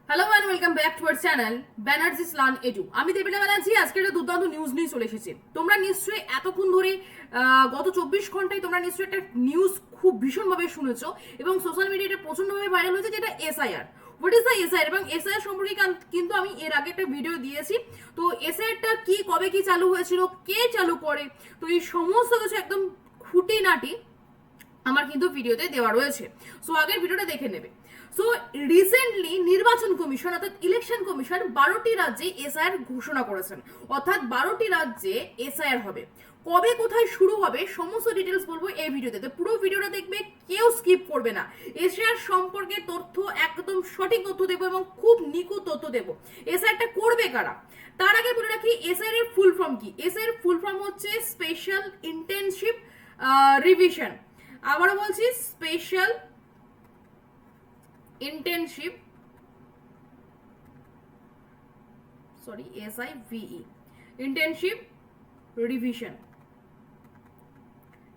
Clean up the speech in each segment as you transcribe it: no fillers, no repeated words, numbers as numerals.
Hello and welcome back to our channel Banerjee's learn edu. আমি দেবিনা ব্যানার্জি আজকে একটা দুর্দান্ত নিউজ নিয়ে চলে এসেছি। তোমরা নিশ্চয়ই এতক্ষণ ধরে গত 24 ঘন্টায় তোমরা নিশ্চয়ই একটা নিউজ খুব ভীষণভাবে শুনেছো এবং সোশ্যাল মিডিয়াতে প্রচন্ডভাবে ভাইরাল হয়েছে, যেটা SIR. What is the SIR? এবং এসআইআর সম্পর্কে কিন্তু আমি এর আগে একটা ভিডিও দিয়েছি। তো এসআইআরটা কি, কবে কি চালু হয়েছিল, কে চালু করে, তো এই সমস্ত কিছু একদম খুঁটিনাটি আমার কিন্তু ভিডিওতে দেওয়া রয়েছে। সো আগের ভিডিওটা দেখে নেবে। সো রিসেন্টলি নির্বাচন কমিশন অর্থাৎ ইলেকশন কমিশন 12টি রাজ্যে এসআইআর ঘোষণা করেছেন, অর্থাৎ 12টি রাজ্যে এসআইআর হবে। কবে কোথায় শুরু হবে সমস্ত ডিটেলস বলবো এই ভিডিওতে, তো পুরো ভিডিওটা দেখবে, কেউ স্কিপ করবে না। এসআইআর সম্পর্কে তথ্য একদম সঠিক তথ্য দেবো এবং খুব নিখুঁত তথ্য দেবো। এসআইআরটা করবে কারা তার আগে বলে রাখি, এসআইআর এর ফুল ফর্ম কি। এসআইআর ফুল ফর্ম হচ্ছে স্পেশাল ইন্টেনসিভ রিভিশন। আবারও বলছি, special intensive SIVE intensive revision.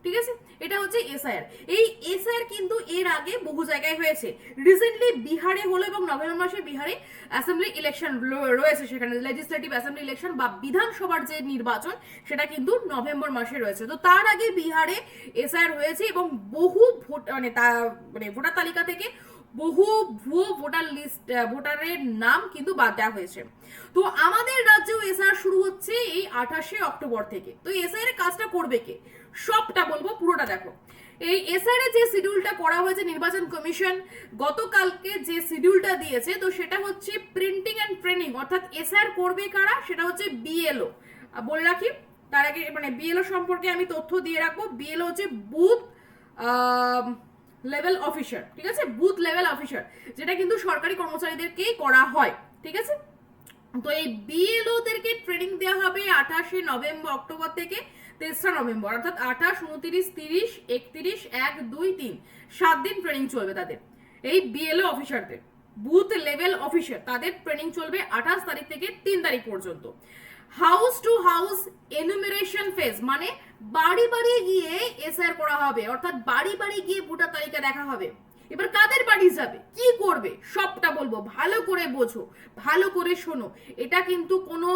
ঠিক আছে, এটা হচ্ছে এসআইআর। এই এসআইআর কিন্তু এর আগে বহু জায়গায় হয়েছে। রিসেন্টলি বিহারে হলো এবং নভেম্বর মাসে বিহারে অ্যাসেম্বলি ইলেকশন রয়েছে, সেখানে লেজিসলেটিভ অ্যাসেম্বলি ইলেকশন বা বিধানসভার যে নির্বাচন সেটা কিন্তু নভেম্বর মাসে রয়েছে। তো তার আগে বিহারে এসআইআর হয়েছে এবং বহু ভোটার তালিকা থেকে বহু ভুয়ো ভোটারের নাম কিন্তু বাদ দেওয়া হয়েছে। তো আমাদের রাজ্যেও এসআইআর শুরু হচ্ছে এই 28শে অক্টোবর থেকে। তো এসআইআর কাজটা করবে কে সবটা বলবো, পুরোটা দেখো। এই এসআইআর এর যে শিডিউলটা করা হয়েছে নির্বাচন কমিশন গতকালকে যে শিডিউলটা দিয়েছে, তো সেটা হচ্ছে প্রিন্টিং এন্ড ট্রেনিং, অর্থাৎ এসআইআর করবে কারা, সেটা হচ্ছে বিএলও। বলে রাখি তার আগে, বিএলও সম্পর্কে আমি তথ্য দিয়ে রাখবো। বিএলও হচ্ছে বুথ লেভেল অফিসার। ঠিক আছে, বুথ লেভেল অফিসার, যেটা কিন্তু সরকারি কর্মচারীদেরকেই করা হয়। ঠিক আছে, তো এই বিএলও দেরকে ট্রেনিং দেওয়া হবে 28শে অক্টোবর থেকে 3রা নভেম্বর, অর্থাৎ 28, 29, 30, 31, 1, 2, 3 7 দিন ট্রেনিং চলবে তাদের। এই বিএলও অফিসারদের, বুথ লেভেল অফিসার, তাদের ট্রেনিং চলবে 28 তারিখ থেকে 3 তারিখ পর্যন্ত। House to house enumeration phase, মানে বাড়ি বাড়ি গিয়ে এসআইআর করা হবে, অর্থাৎ বাড়ি বাড়ি গিয়ে ভোটার তালিকা দেখা হবে। এবার কাদের বাড়ি যাবে, কি করবে, সবটা বলবো, ভালো করে বোঝো, ভালো করে শোনো। এটা কিন্তু কোনো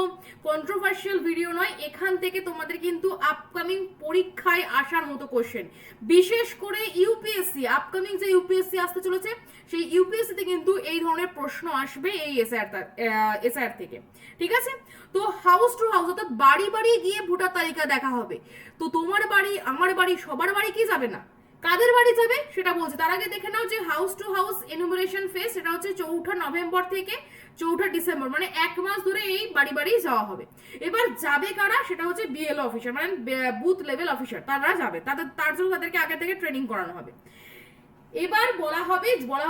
কন্ট্রোভার্সিয়াল ভিডিও নয়, এখান থেকে তোমাদের কিন্তু আপকামিং পরীক্ষায় আসার মতো কোশ্চেন, বিশেষ করে ইউপিএসসি, আপকামিং যে ইউপিএসসি আসতে চলেছে সেই ইউপিএসসিতে কিন্তু এই ধরনের প্রশ্ন আসবে এই এসআইআর থেকে। ঠিক আছে, তো হাউস টু হাউস অর্থাৎ বাড়ি বাড়ি গিয়ে ভোটার তালিকা দেখা হবে। তো তোমার বাড়ি, আমার বাড়ি, সবার বাড়ি কি যাবে না, কাদের বাড়ি যাবে সেটা বলছে। তার আগে দেখে নাও যে house to house enumeration phase, সেটা হচ্ছে 4 নভেম্বর থেকে 4 ডিসেম্বর, মানে 1 মাস ধরে এই বাড়ি বাড়ি যাওয়া হবে। এবার যাবে কারা, সেটা হচ্ছে বিএলও অফিসার, মানে বুথ লেভেল অফিসার, তারা যাবে। তার জন্য তাদেরকে আগে থেকে ট্রেনিং করানো হবে। এবার বলা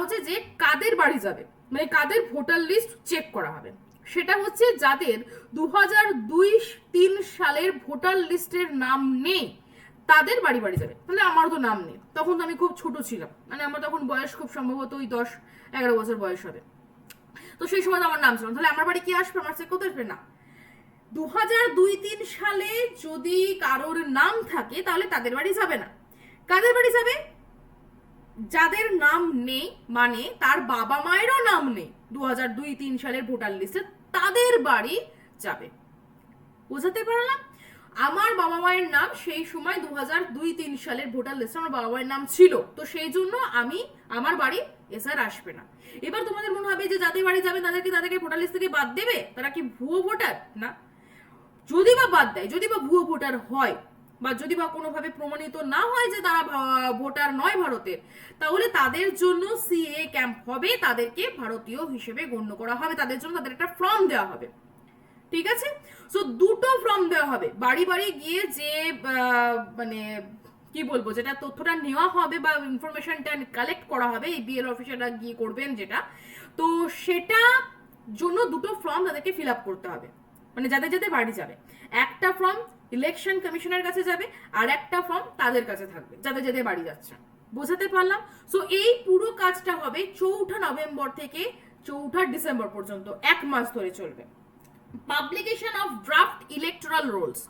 হচ্ছে যে কাদের বাড়ি যাবে, মানে কাদের ভোটার লিস্ট চেক করা হবে, সেটা হচ্ছে যাদের 2002-3 সালের ভোটার লিস্টের নাম নেই তাদের বাড়ি বাড়ি যাবে। তাহলে আমার তো নাম নেই, তখন তো আমি খুব ছোট ছিলাম, মানে আমার তখন বয়স খুব সম্ভবত ওই 10-11 বছর বয়স হবে। তো সেই সময় তো আমার নাম ছিল, তাহলে আমার বাড়ি কি আসবে, আমার চেক করতে আসবে না। 2002-3 সালে যদি কারোর নাম থাকে তাহলে তাদের বাড়ি যাবে না। কাদের বাড়ি যাবে, যাদের নাম নেই, মানে তার বাবা মায়েরও নাম নেই 2002-3 সালের ভোটার লিস্টে, তাদের বাড়ি যাবে। বোঝাতে পারলাম? আমার বাবা মায়ের নাম সেই সময় 2002-3 সালের ভোটার লিস্টে আমার বাবা মায়ের নাম ছিল, তো সেই জন্য আমার বাড়ি এসআর আসবে না। এবার তোমাদের মনে হবে যে যাদের বাড়ি যাবে তাদেরকে ভোটার লিস্ট থেকে বাদ দেবে, তারা কি ভুয়ো ভোটার? না, যদি বা বাদ দেয়, যদি বা ভুয়ো ভোটার হয় বা যদি বা কোনোভাবে প্রমাণিত না হয় যে তারা ভোটার নয় ভারতের, তাহলে তাদের জন্য সিএ ক্যাম্প হবে, তাদেরকে ভারতীয় হিসেবে গণ্য করা হবে, তাদের জন্য তাদের একটা ফর্ম দেওয়া হবে। ঠিক আছে, সো দুটো ফর্ম দেওয়া হবে। বাড়ি বাড়ি গিয়ে যে মানে কি বলবো, যেটা তথ্যটা নেওয়া হবে বা ইনফরমেশনটা কালেক্ট করা হবে, এই বিএল অফিসাররা গিয়ে করবেন যেটা, তো সেটা জন্য দুটো ফর্ম তাদেরকে ফিল আপ করতে হবে। মানে যাদের যাদের বাড়ি যাবে, একটা ফর্ম ইলেকশন কমিশনের কাছে যাবে আর একটা ফর্ম তাদের কাছে থাকবে যাদের যাদের বাড়ি যাচ্ছে। বোঝাতে পারলাম? সো এই পুরো কাজটা হবে 4 নভেম্বর থেকে 4 ডিসেম্বর পর্যন্ত, 1 মাস ধরে চলবে। Publication of draft electoral Rolle's,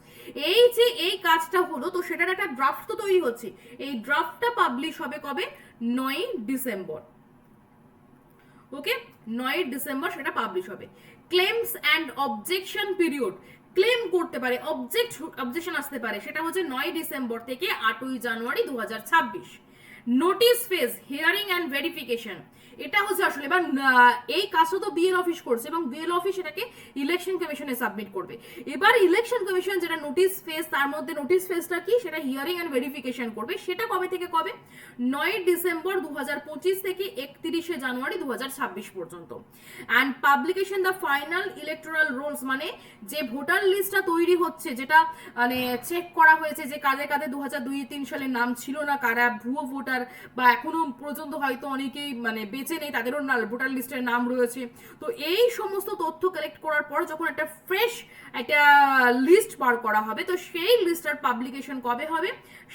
এই যে এই কাজটা হলো, তো সেটার একটা ড্রাফট তো তৈরি হচ্ছে। এই ড্রাফটটা পাবলিশ হবে কবে, 9 ডিসেম্বর। ওকে, 9 ডিসেম্বর সেটা পাবলিশ হবে। Claims and objection period, claim করতে পারে, অবজেকশন আসতে পারে, সেটা হচ্ছে 9 ডিসেম্বর থেকে 8ই জানুয়ারি 2026। Notice phase, hearing and verification, এটা হচ্ছে আসলে এবার এই কাজটা তো বিএল অফিস করছে এবং বিএল অফিস এটাকে ইলেকশন কমিশনে সাবমিট করবে। এবার ইলেকশন কমিশন যেটা নোটিস ফেজ, তার মধ্যে নোটিস ফেজটা কি, সেটা হিয়ারিং অ্যান্ড ভেরিফিকেশন করবে। সেটা কবে থেকে কবে, 9 ডিসেম্বর 2025 থেকে 31শে জানুয়ারি 2026 পর্যন্ত। And publication the final electoral Rolle's, মানে যে ভোটার লিস্টটা তৈরি হচ্ছে, যেটা মানে চেক করা হয়েছে যে কাদের কাদের 2002-3 সালের নাম ছিল না, কারা ভুয়ো ভোটার বা এখনো পর্যন্ত হয়তো অনেকেই মানে বেঁচে নেই, তাদেরও ভোটার লিস্টের নাম রয়েছে। তো এই সমস্ত তথ্য কালেক্ট করার পর যখন একটা ফ্রেশ একটা লিস্ট বার করা হবে, তো সেই লিস্টার পাবলিকেশন কবে হবে,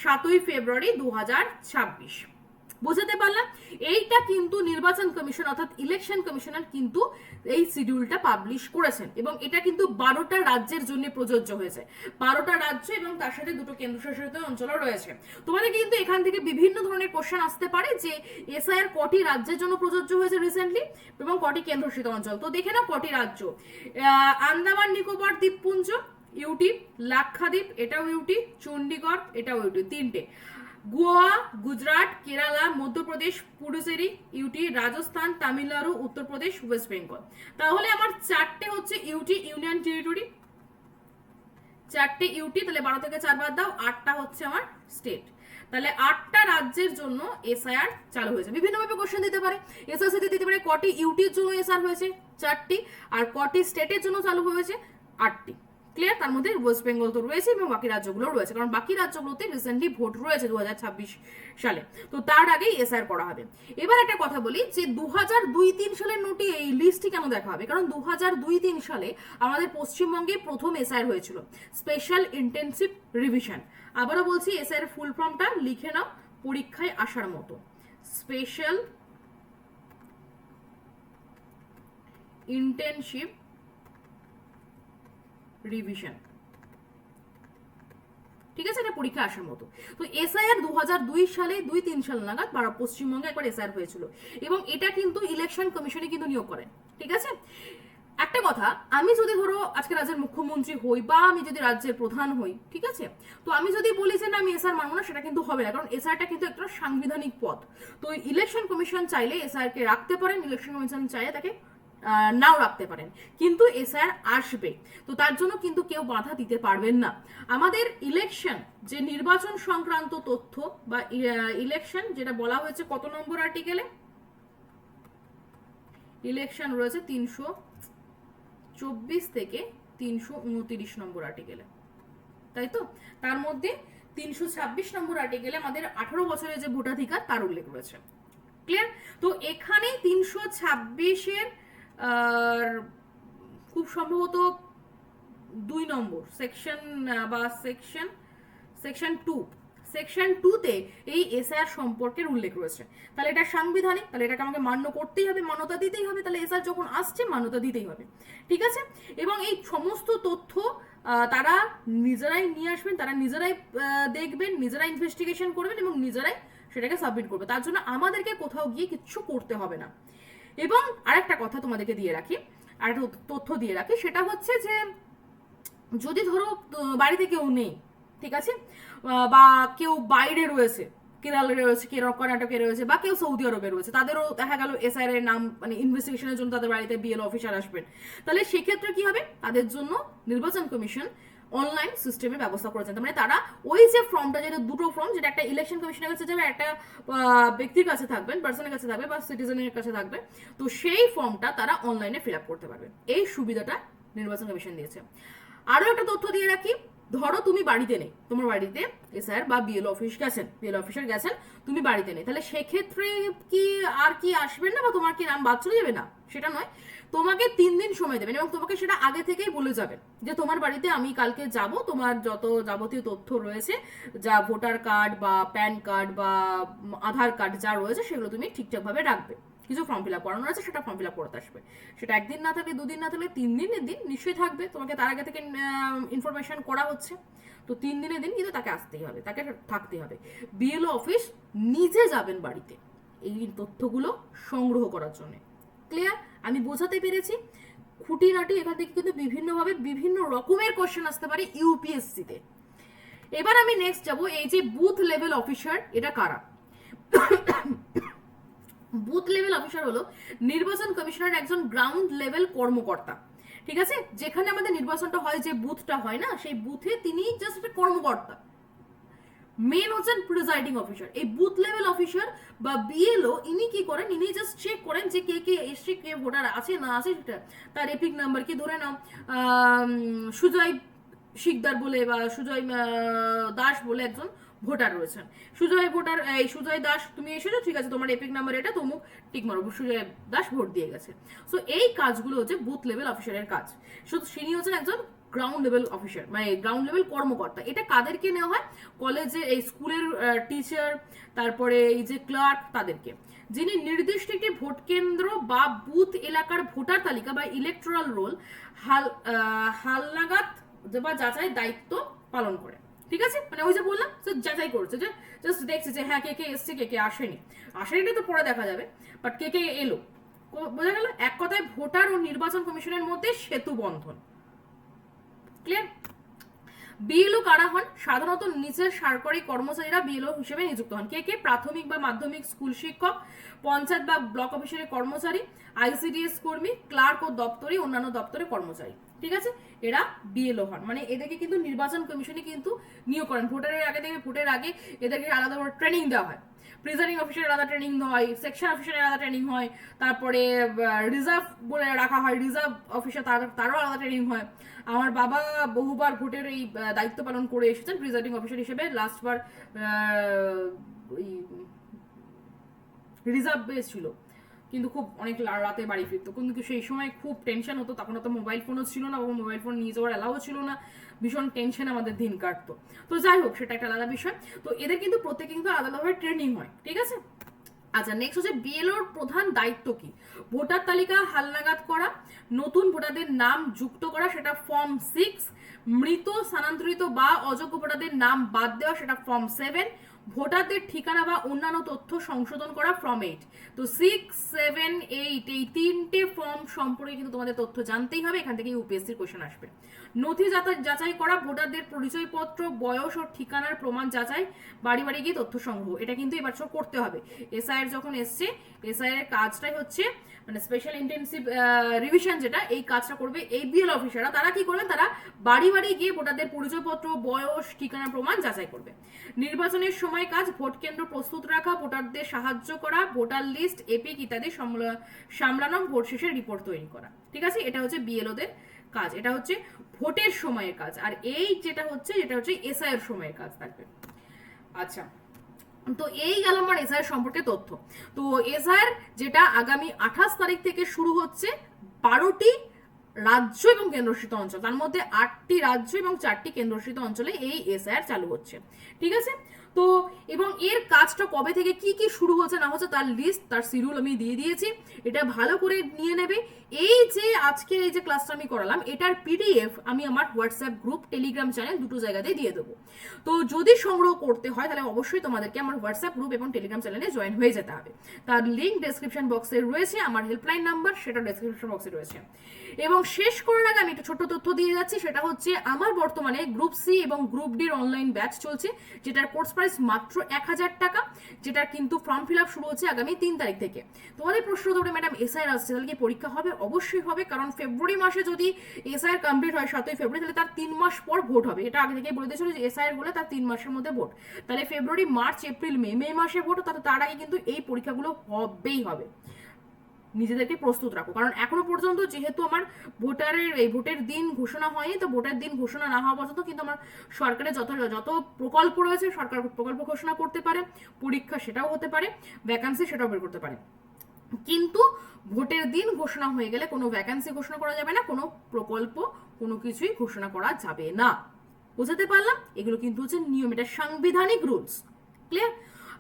7ই ফেব্রুয়ারি 2026। বুঝতে পারলাম? এইটা কিন্তু নির্বাচন কমিশন অর্থাৎ ইলেকশন কমিশনার কিন্তু এই শিডিউলটা পাবলিশ করেছেন এবং এটা কিন্তু 12টা রাজ্যের জন্য প্রযোজ্য হয়েছে। 12টা রাজ্য এবং তার সাথে 2টো কেন্দ্রশাসিত অঞ্চলও রয়েছে। তোমাদের কিন্তু এখান থেকে বিভিন্ন ধরনের কোশ্চেন আসতে পারে যে এসআইআর কটি রাজ্যের জন্য প্রযোজ্য হয়েছে রিসেন্টলি এবং কটি কেন্দ্রশাসিত অঞ্চল। তো দেখে নাও কটি রাজ্য, আন্দামান নিকোবর দ্বীপপুঞ্জ ইউটি, লাক্ষাদ্বীপ এটাও ইউটি, চণ্ডীগড় এটাও ইউটি, 3টে। Goa, Gujarat, Kerala, Madhya Pradesh, Puducherry UT, Rajasthan, Tamil Nadu, Uttar Pradesh, West Bengal. তাহলে আমার 4টে হচ্ছে ইউটি, ইউনিয়ন টেরিটরি, 4টে ইউটি, তাহলে 12 থেকে 4 বাদ দাও, 8টা হচ্ছে আমার স্টেট। তাহলে 8টা রাজ্যের জন্য এসআইআর চালু হয়েছে। বিভিন্নভাবে কোশ্চেন দিতে পারে, এসএসসিতে দিতে পারে কটি ইউটির জন্য এসআইআর হয়েছে 4টি, আর কটি স্টেটের জন্য চালু হয়েছে 8টি। ক্লিয়ার? তার মধ্যে ওয়েস্ট বেঙ্গল তো রয়েছে এবং বাকি রাজ্যগুলো রয়েছে, কারণ বাকি রাজ্যগুলোতে রিসেন্টলি ভোট রয়েছে 2026 সালে, তো তার আগেই এসআইআর করা হবে। এবার একটা কথা বলি যে 2002-3 সালের নোটে এই লিস্টটি কেন দেখা হবে, কারণ 2002-3 সালে আমাদের পশ্চিমবঙ্গে প্রথম এসআইআর হয়েছিল, স্পেশাল ইন্টেনসিভ রিভিশন। আবারও বলছি, এসআইআর ফুল ফর্মটা লিখে নাও পরীক্ষায় আসার মতো, স্পেশাল ইন্টেনসিভ রিভিশন। ঠিক আছে, এটা পরীক্ষা আসার মতো। তো এসআইআর 2002 সালে 2-3 সাল নাগাদ পশ্চিমবঙ্গে একবার এসআইআর হয়েছিল এবং এটা কিন্তু ইলেকশন কমিশনে কিন্তু নিয়োগ করেন। ঠিক আছে, একটা কথা, আমি যদি ধরো আজকে রাজ্যের মুখ্যমন্ত্রী হই বা আমি যদি রাজ্যের প্রধান হই, ঠিক আছে, তো আমি যদি বলি যে না আমি এসআইআর মানবো না, সেটা কিন্তু হবে না, কারণ এসআইআরটা কিন্তু একটা সাংবিধানিক পদ। তো ইলেকশন কমিশন চাইলে এসআইআর কে রাখতে পারেন, ইলেকশন কমিশন চাইলে তাকে নাও রাখতে পারেন, কিন্তু এসআইআর আসবে, তো তার জন্য কিন্তু কেউ বাধা দিতে পারবেন না। আমাদের ইলেকশন যে নির্বাচন সংক্রান্ত তথ্য বা ইলেকশন যেটা বলা হয়েছে কত নম্বর আর্টিকেলে, ইলেকশন রয়েছে 324 থেকে 329 নম্বর আর্টিকেলে, তাই তো? তার মধ্যে 326 নম্বর আর্টিকেলে আমাদের 18 বছরের যে ভোটাধিকার তার উল্লেখ রয়েছে। ক্লিয়ার? তো এখানে 326-এর খুব সম্ভবত 2 নম্বর সেকশন বা সেকশন 2তে এই এসআইআর সম্পর্কের উল্লেখ রয়েছে। তাহলে এটা সাংবিধানিক, তাহলে এটাকে আমাকে মান্য করতেই হবে, মান্যতা দিতেই হবে, তাহলে এসআইআর যখন আসছে মান্যতা দিতেই হবে। ঠিক আছে, এবং এই সমস্ত তথ্য তারা নিজেরাই নিয়ে আসবেন, তারা নিজেরাই দেখবেন, নিজেরাই ইনভেস্টিগেশন করবেন এবং নিজেরাই সেটাকে সাবমিট করবে। তার জন্য আমাদেরকে কোথাও গিয়ে কিচ্ছু করতে হবে না। এবং আরেকটা কথা তোমাদেরকে দিয়ে রাখি, আরেকটা তথ্য দিয়ে রাখি, সেটা হচ্ছে যে যদি ধরো বাড়িতে কেউ নেই, ঠিক আছে, বা কেউ বাইরে রয়েছে, কেরালে রয়েছে, কর্ণাটকে রয়েছে, বা কেউ সৌদি আরবে রয়েছে, তাদেরও দেখা গেল এসআইআর এর নাম মানে ইনভেস্টিগেশনের জন্য তাদের বাড়িতে বিএলও অফিসার আসবেন, তাহলে সেক্ষেত্রে কি হবে, তাদের জন্য নির্বাচন কমিশন অনলাইন সিস্টেমে ব্যবস্থা করেছেন। মানে তারা ওই যে ফর্মটা, যেটা 2টো ফর্ম, যেটা একটা ইলেকশন কমিশনের কাছে যাবে, একটা ব্যক্তির কাছে থাকবেন, পার্সনের কাছে থাকবে বা সিটিজেনের কাছে থাকবে, তো সেই ফর্মটা তারা অনলাইনে ফিল আপ করতে পারবে। এই সুবিধাটা নির্বাচন কমিশন দিয়েছে। আরো একটা তথ্য দিয়ে রাখি, ধরো তুমি বাড়িতে নেই, তোমার বাড়িতে এসআইআর বা বিএলও অফিসার গেছেন, তুমি বাড়িতে নেই, তাহলে সেক্ষেত্রে কি আর কি আসবেন না বা তোমার কি নাম বাদ চলে যাবে না, সেটা নয়, তোমাকে 3 দিন সময় দেবেন এবং তোমাকে সেটা আগে থেকেই বলে যাবেন যে তোমার বাড়িতে আমি কালকে যাব, তোমার যত যাবতীয় তথ্য রয়েছে, যা ভোটার কার্ড বা প্যান কার্ড বা আধার কার্ড যা রয়েছে, সেগুলো তুমি ঠিকঠাকভাবে রাখবে। কিছু ফর্ম ফিল আপ করানো আছে, সেটা ফর্ম ফিল আপ করতে আসবে। সেটা 1 দিন না থাকলে, 2 দিন না থাকলে, 3 দিনের দিন নিশ্চয়ই থাকবে, তোমাকে তার আগে থেকে ইনফরমেশন করা হচ্ছে, তো 3 দিনের দিন কিন্তু তাকে আসতেই হবে, তাকে থাকতেই হবে। বিএলও অফিস নিজে যাবেন বাড়িতে এই তথ্যগুলো সংগ্রহ করার জন্য। ক্লিয়ার? আমি বোঝাতে পেরেছি? খুঁটিনাটি এখান থেকে কিন্তু বিভিন্নভাবে বিভিন্ন রকমের কোশ্চেন আসতে পারে ইউপিএসসিতে। এবার আমি নেক্সট যাব, এই যে বুথ লেভেল অফিসার, এটা কারা? বুথ লেভেল অফিসার হলো নির্বাচন কমিশনের একজন গ্রাউন্ড লেভেল কর্মকর্তা, ঠিক আছে? যেখানে আমাদের নির্বাচনটা হয়, যে বুথটা হয় না, সেই বুথে তিনি জাস্ট একটা কর্মকর্তা। মেন হচ্ছেন প্রিজাইডিং অফিসার। এই বুথ লেভেল অফিসার বা বিএলও ইনি কি করেন, ইনি জাস্ট চেক করেন যে কে কে এসছে, কে ভোটার আছে না আছে, সেটা তার এপিক নাম্বার কি, ধরে নাও সুজয় শিকদার বলে বা সুজয় দাস বলে একজন ভোটার রয়েছেন। সুজয় ভোটার, এই সুজয় দাস তুমি এসেছো, ঠিক আছে, তোমার এপিক নাম্বার এটা, তমুক টিক মারো, সুজয় দাস ভোট দিয়ে গেছে। সো এই কাজগুলো হচ্ছে বুথ লেভেল অফিসারের কাজ। শুধু তিনি হচ্ছেন একজন গ্রাউন্ড লেভেল অফিসার, মানে গ্রাউন্ড লেভেল কর্মকর্তা। এটা কাদেরকে নেওয়া হয়? কলেজে, এই স্কুলের টিচার, তারপরে এই যে ক্লার্ক, তাদেরকে। যিনি নির্দিষ্ট একটি ভোট কেন্দ্র বা বুথ এলাকার ভোটার তালিকা বা ইলেকট্রাল রোল হালনাগাদ বা যাচাই দায়িত্ব পালন করে, ঠিক আছে? মানে ওই যে বললাম, যাচাই করছে, যে জাস্ট দেখছে যে হ্যাঁ কে কে এসছে, কে কে আসেনি। আসেনি তো পরে দেখা যাবে, বাট কে কে এলো, বোঝা গেল? এক কথায় ভোটার ও নির্বাচন কমিশনের মধ্যে সেতু বন্ধন। ক্লিয়ার? বিএলও কারা হন? সাধারণত নিচের সরকারি কর্মচারীরা বিএলও হিসেবে নিযুক্ত হন। কে কে? প্রাথমিক বা মাধ্যমিক স্কুল শিক্ষক, পঞ্চায়েত বা ব্লক অফিসের কর্মচারী, আইসিডিএস কর্মী, ক্লার্ক ও দপ্তরি অন্যান্য দপ্তরের কর্মচারী, ঠিক আছে? এরা বিএলও হন। মানে এদেরকে কিন্তু নির্বাচন কমিশনে কিন্তু নিয়োগ করেন। ভোটের আগে এদেরকে আলাদা করে ট্রেনিং দেওয়া হয়। প্রিজাইডিং অফিসারের আলাদা ট্রেনিং হয়, সেকশন অফিসারের আলাদা ট্রেনিং হয়, তারপরে রিজার্ভ বলে রাখা হয়, রিজার্ভ অফিসার তারও আলাদা ট্রেনিং হয়। আমার বাবা বহুবার ভোটের এই দায়িত্ব পালন করে এসেছেন প্রিজাইডিং অফিসার হিসেবে। লাস্টবার রিজার্ভ বেস ছিল, কিন্তু খুব অনেক রাতে বাড়ি ফিরতো। কিন্তু সেই সময় খুব টেনশন হতো, তখন তো মোবাইল ফোনও ছিল না, মোবাইল ফোন নিয়ে যাওয়ার অ্যালাও ছিল না, ভীষণ টেনশন আমাদের দিন কাটতো। তো যাই হোক, সেটা একটা আলাদা বিষয়। তো এদের কিন্তু প্রত্যেকে কিন্তু আলাদাভাবে ট্রেনিং হয়, ঠিক আছে? আচ্ছা, নেক্সট হচ্ছে বিএলওর প্রধান দায়িত্ব কি? ভোটার তালিকা হালনাগাদ করা, নতুন ভোটারদের নাম যুক্ত করা, সেটা ফর্ম 6, মৃত, স্থানান্তরিত বা অযোগ্য ভোটারদের নাম বাদ দেওয়া, সেটা ফর্ম 7, ভোটারদের ঠিকানা বা অন্যান্য তথ্য সংশোধন করা, ফর্ম 8। তো 6, 7, 8 এই তিনটে ফর্ম সম্পর্কে কিন্তু তোমাদের তথ্য জানতেই হবে, এখান থেকে ইউপিএসসির কোশ্চেন আসবে। নথি যাচাই করা, ভোটারদের পরিচয়পত্র, বয়স ও ঠিকানার প্রমাণ যাচাই, বাড়ি বাড়ি গিয়ে তথ্য সংগ্রহ, এটা কিন্তু এবার করতে হবে। এসআইয়ের যখন এসছে, এসআইয়ের কাজটাই হচ্ছে মানে স্পেশাল ইন্টেনসিভ রিভিশন, যেটা এই কাজটা করবে এই বিএল অফিসাররা। তারা কি করবে? তারা বাড়ি বাড়ি গিয়ে ভোটারদের পরিচয়পত্র, বয়স, ঠিকানা প্রমাণ যাচাই করবে। নির্বাচনের সময় কাজ, ভোট কেন্দ্র প্রস্তুত রাখা, ভোটারদের সাহায্য করা, ভোটার লিস্ট, এপিক ইত্যাদি সামলানো, ভোট শেষে রিপোর্ট তৈরি করা, ঠিক আছে? এটা হচ্ছে বিএলওদের কাজ। এটা হচ্ছে ভোটের সময়ের কাজ। আর এই যেটা হচ্ছে এসআইয়ের সময়ের কাজ থাকবে। আচ্ছা, তো এই গেল আমার এসআইয়ের সম্পর্কে তথ্য। তো এসআইয়ের যেটা আগামী 28 তারিখ থেকে শুরু হচ্ছে, 12টি রাজ্য এবং কেন্দ্রশাসিত অঞ্চল, তার মধ্যে 8টি রাজ্য এবং 4টি কেন্দ্রশাসিত অঞ্চলে এই এসআইআর চালু হচ্ছে, ঠিক আছে? তো এবং এর কাজটা কবে থেকে কি কি শুরু হচ্ছে না হচ্ছে তার লিস্ট, তার শিডিউল আমি দিয়ে দিয়েছি। এটা ভালো করে নিয়ে নেবে। এই যে আজকের এই যে ক্লাসটা আমি করালাম, এটার পিডিএফ আমি আমার হোয়াটসঅ্যাপ গ্রুপ, টেলিগ্রাম চ্যানেল দুটো জায়গাতেই দিয়ে দেবো। তো যদি সংগ্রহ করতে হয় তাহলে অবশ্যই তোমাদেরকে আমার হোয়াটসঅ্যাপ গ্রুপ এবং টেলিগ্রাম চ্যানেলে জয়েন হয়ে যেতে হবে। তার লিঙ্ক ডেসক্রিপশন বক্সে রয়েছে, আমার হেল্পলাইন নাম্বার সেটা ডেসক্রিপশন বক্সে রয়েছে। এবং শেষ করার আগে আমি একটা ছোট্ট তথ্য দিয়ে যাচ্ছি, সেটা হচ্ছে আমার বর্তমানে গ্রুপ সি এবং গ্রুপ ডির অনলাইন ব্যাচ চলছে, যেটার কোর্স প্রাইস মাত্র 1000 টাকা, যেটার কিন্তু ফর্ম ফিল আপ শুরু হচ্ছে আগামী 3 তারিখ থেকে। তোমাদের প্রশ্ন ধরে ম্যাডাম এসআইআর আসছে, তাহলে কি পরীক্ষা হবে? অবশ্যই হবে, কারণ ফেব্রুয়ারি মাসে যদি এসআইআর কমপ্লিট হয় 7ই ফেব্রুয়ারি, তাহলে তার 3 মাস পর ভোট হবে। এটা আগে থেকেই বলে দিয়েছিল যে এসআইআর হলে তার 3 মাসের মধ্যে ভোট, তাহলে ফেব্রুয়ারি, মার্চ, এপ্রিল, মে মাসে ভোট, তার আগে কিন্তু এই পরীক্ষাগুলো হবেই হবে। নিজেদেরকে প্রস্তুত রাখো, কারণ এখনো পর্যন্ত যেহেতু আমার ভোটের দিন ঘোষণা হয়নি, তো ভোটের দিন ঘোষণা না হওয়া পর্যন্ত কিন্তু আমার সরকারের যত প্রকল্প রয়েছে, সরকার প্রকল্প ঘোষণা করতে পারে, পরীক্ষা সেটাও হতে পারে, ভ্যাকান্সি সেটাও বের করতে পারে। কিন্তু ভোটের দিন ঘোষণা হয়ে গেলে কোনো ভ্যাকান্সি ঘোষণা করা যাবে না, কোনো প্রকল্প কোনো কিছুই ঘোষণা করা যাবে না। বুঝাতে পারলাম? এগুলো কিন্তু হচ্ছে নিয়ম, এটা সাংবিধানিক রুলস। ক্লিয়ার?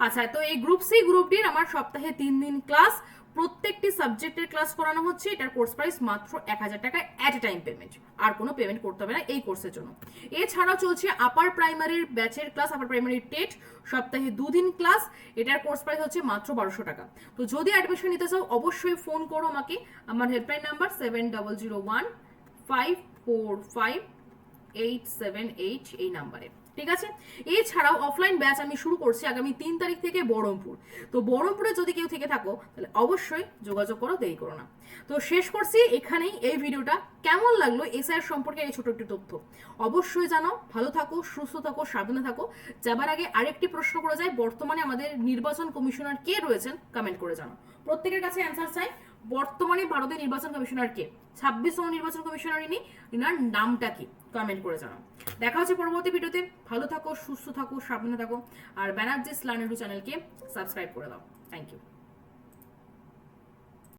আচ্ছা, তো এই গ্রুপ সি গ্রুপ ডির আমার সপ্তাহে 3 দিন ক্লাস, প্রত্যেকটি সাবজেক্টের ক্লাস করানো হচ্ছে। এটার কোর্স প্রাইস মাত্র 1000 টাকা অ্যাট এ টাইম পেমেন্ট, আর কোনো পেমেন্ট করতে হবে না এই কোর্সের জন্য। এছাড়াও চলছে আপার প্রাইমারির ব্যাচের ক্লাস, আপার প্রাইমারি টেট, সপ্তাহে 2 দিন ক্লাস। এটার কোর্স প্রাইস হচ্ছে মাত্র 1200 টাকা। তো যদি অ্যাডমিশন নিতে চাও অবশ্যই ফোন করো আমাকে, আমার হেল্পলাইন নাম্বার 7001545878 এই নাম্বারে, ঠিক আছে? এছাড়াও অফলাইন ব্যাচ আমি শুরু করছি আগামী 3 তারিখ থেকে বহরমপুর। তো বহরমপুরে যদি কেউ থেকে থাকো তাহলে অবশ্যই যোগাযোগ করো, দেরি করো না। তো শেষ করছি এখানেই এই ভিডিওটা। কেমন লাগলো এসআইআর সম্পর্কে এই ছোট একটি তথ্য অবশ্যই জানো। ভালো থাকো, সুস্থ থাকো, সাবধানে থাকো। যাবার আগে আরেকটি প্রশ্ন করে যায়, বর্তমানে আমাদের নির্বাচন কমিশনার কে রয়েছেন কমেন্ট করে জানো। প্রত্যেকের কাছে অ্যান্সার চাই, বর্তমানে ভারতের নির্বাচন কমিশনার কে? 26তম নির্বাচন কমিশনার ইনি, ইনার নামটা কি? কমেন্ট করে জানাও। দেখা হচ্ছে পরবর্তী ভিডিওতে। ভালো থাকো, সুস্থ থাকো, সাবধানে থাকো। আর ব্যানার্জি লার্ন এডু চ্যানেলকে সাবস্ক্রাইব করে দাও। Thank you.